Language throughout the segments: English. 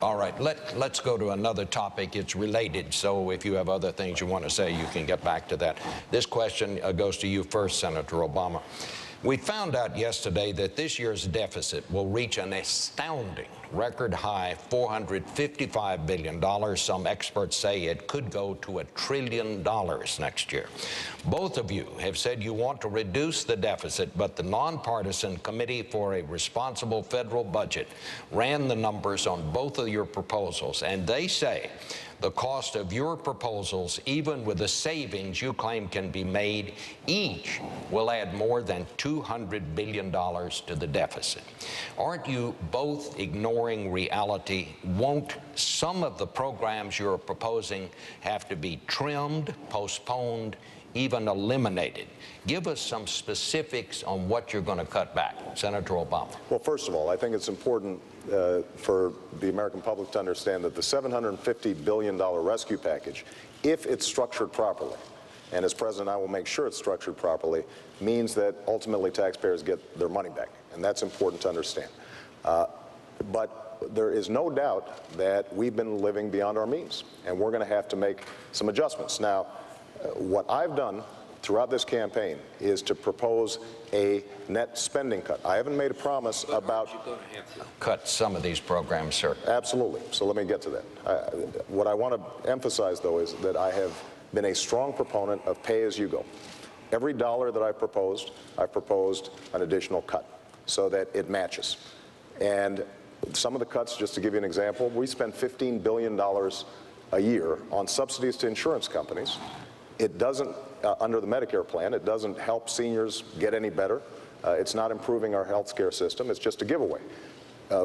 All right, let's go to another topic. It's related, so if you have other things you want to say, you can get back to that. This question goes to you first, Senator Obama. We found out yesterday that this year's deficit will reach an astounding record high $455 billion. Some experts say it could go to $1 trillion next year. Both of you have said you want to reduce the deficit, but the nonpartisan Committee for a Responsible Federal Budget ran the numbers on both of your proposals, and they say the cost of your proposals, even with the savings you claim can be made, each will add more than $200 billion to the deficit. Aren't you both ignoring reality? Won't some of the programs you're proposing have to be trimmed, postponed, even eliminated? Give us some specifics on what you're going to cut back. Senator Obama. Well, first of all, I think it's important for the American public to understand that the $750 billion rescue package, if it's structured properly, and as President I will make sure it's structured properly, means that ultimately taxpayers get their money back, and that's important to understand. But there is no doubt that we've been living beyond our means, and we're going to have to make some adjustments. Now, what I've done throughout this campaign is to propose a net spending cut. I haven't made a promise about... You're going to have to cut some of these programs, sir. Absolutely. So let me get to that. What I want to emphasize, though, is that I have been a strong proponent of pay-as-you-go. Every dollar that I've proposed an additional cut so that it matches. And some of the cuts, just to give you an example, we spend $15 billion a year on subsidies to insurance companies. It doesn't, under the Medicare plan, it doesn't help seniors get any better. It's not improving our health care system. It's just a giveaway.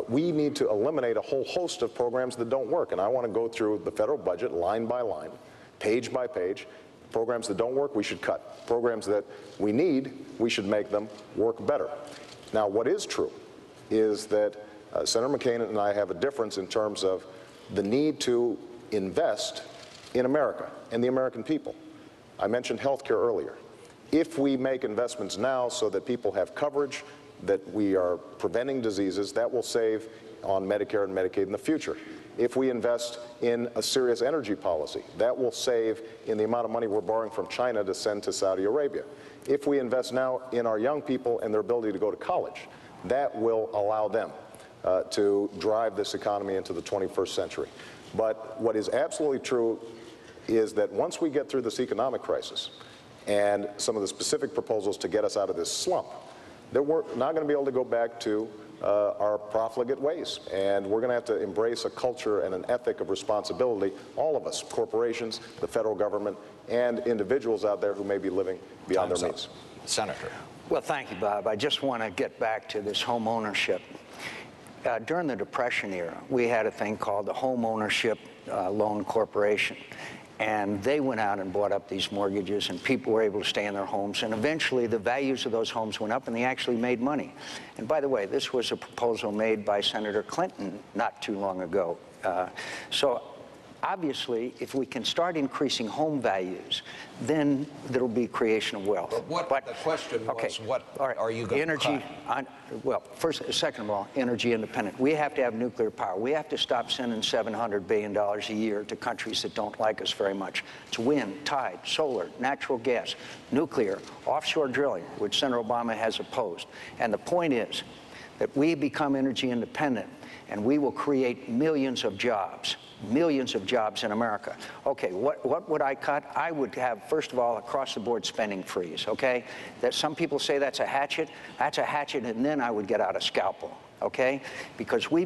We need to eliminate a whole host of programs that don't work. And I want to go through the federal budget line by line, page by page. Programs that don't work, we should cut. Programs that we need, we should make them work better. Now, what is true is that Senator McCain and I have a difference in terms of the need to invest in America and the American people. I mentioned health care earlier. If we make investments now so that people have coverage, that we are preventing diseases, that will save on Medicare and Medicaid in the future. If we invest in a serious energy policy, that will save in the amount of money we're borrowing from China to send to Saudi Arabia. If we invest now in our young people and their ability to go to college, that will allow them to drive this economy into the 21st century. But what is absolutely true is that once we get through this economic crisis and some of the specific proposals to get us out of this slump, that we're not going to be able to go back to our profligate ways. And we're going to have to embrace a culture and an ethic of responsibility, all of us, corporations, the federal government, and individuals out there who may be living beyond their means. Senator. Well, thank you, Bob. I just want to get back to this home ownership. During the Depression era, we had a thing called the Home Ownership Loan Corporation. And they went out and bought up these mortgages, and people were able to stay in their homes. And eventually, the values of those homes went up, and they actually made money. And by the way, this was a proposal made by Senator Clinton not too long ago. So obviously, if we can start increasing home values, then there will be creation of wealth. But the question was, okay, what are you going to cut? Well, second of all, energy independent. We have to have nuclear power. We have to stop sending $700 billion a year to countries that don't like us very much. It's wind, tide, solar, natural gas, nuclear, offshore drilling, which Senator Obama has opposed. And the point is that we become energy independent, and we will create millions of jobs in America. Okay, what would I cut? I would have, first of all, across-the-board spending freeze, okay? That some people say that's a hatchet, and then I would get out a scalpel, okay? Because we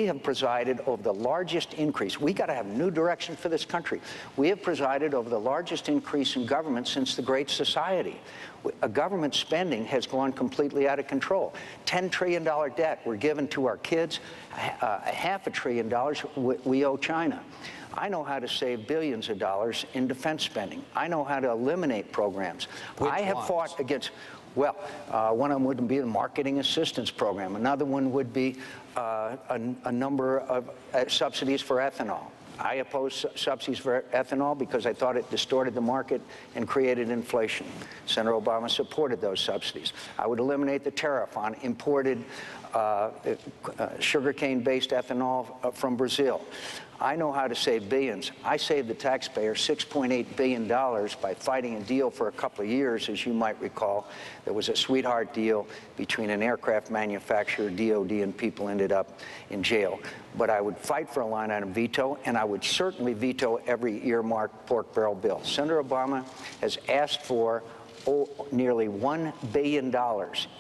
have presided over the largest increase. We got to have new direction for this country. We have presided over the largest increase in government since the Great Society. Government spending has gone completely out of control. $10 trillion debt we're giving to our kids, $500 billion we owe China. I know how to save billions of dollars in defense spending. I know how to eliminate programs. I have fought against, well, one of them would be the marketing assistance program. Another one would be a number of subsidies for ethanol. I opposed subsidies for ethanol because I thought it distorted the market and created inflation. Senator Obama supported those subsidies. I would eliminate the tariff on imported sugarcane-based ethanol from Brazil. I know how to save billions. I saved the taxpayer $6.8 billion by fighting a deal for a couple of years, as you might recall. There was a sweetheart deal between an aircraft manufacturer, DOD, and people ended up in jail. But I would fight for a line item veto, and I would certainly veto every earmarked pork barrel bill. Senator Obama has asked for nearly $1 billion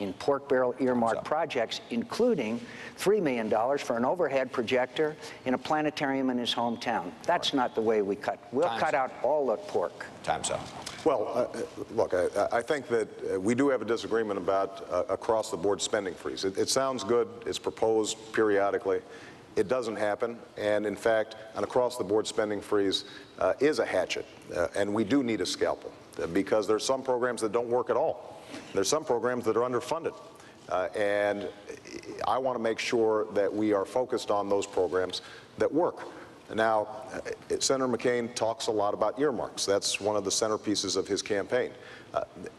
in pork barrel earmark projects, including $3 million for an overhead projector in a planetarium in his hometown. That's not the way we cut. We'll cut out all the pork. Time's up. Well, look, I think that we do have a disagreement about across-the-board spending freeze. It sounds good. It's proposed periodically. It doesn't happen, and in fact, an across-the-board spending freeze is a hatchet, and we do need a scalpel, because there's some programs that don't work at all. There's some programs that are underfunded, and I want to make sure that we are focused on those programs that work. Now, Senator McCain talks a lot about earmarks. That's one of the centerpieces of his campaign.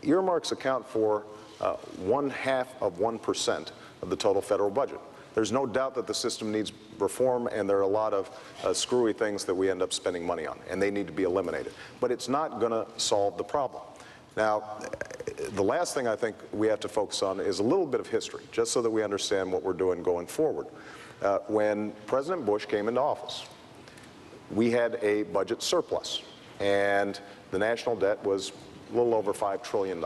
Earmarks account for 0.5% of the total federal budget. There's no doubt that the system needs reform, and there are a lot of screwy things that we end up spending money on, and they need to be eliminated. But it's not going to solve the problem. Now, the last thing I think we have to focus on is a little bit of history, just so that we understand what we're doing going forward. When President Bush came into office, we had a budget surplus, and the national debt was a little over $5 trillion.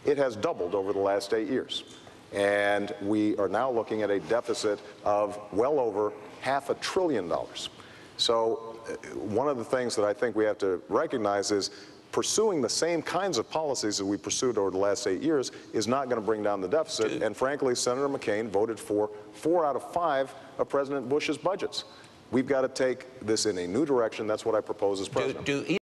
It has doubled over the last 8 years. And we are now looking at a deficit of well over $500 billion. So one of the things that I think we have to recognize is pursuing the same kinds of policies that we pursued over the last 8 years is not going to bring down the deficit. And frankly, Senator McCain voted for 4 out of 5 of President Bush's budgets. We've got to take this in a new direction. That's what I propose as president.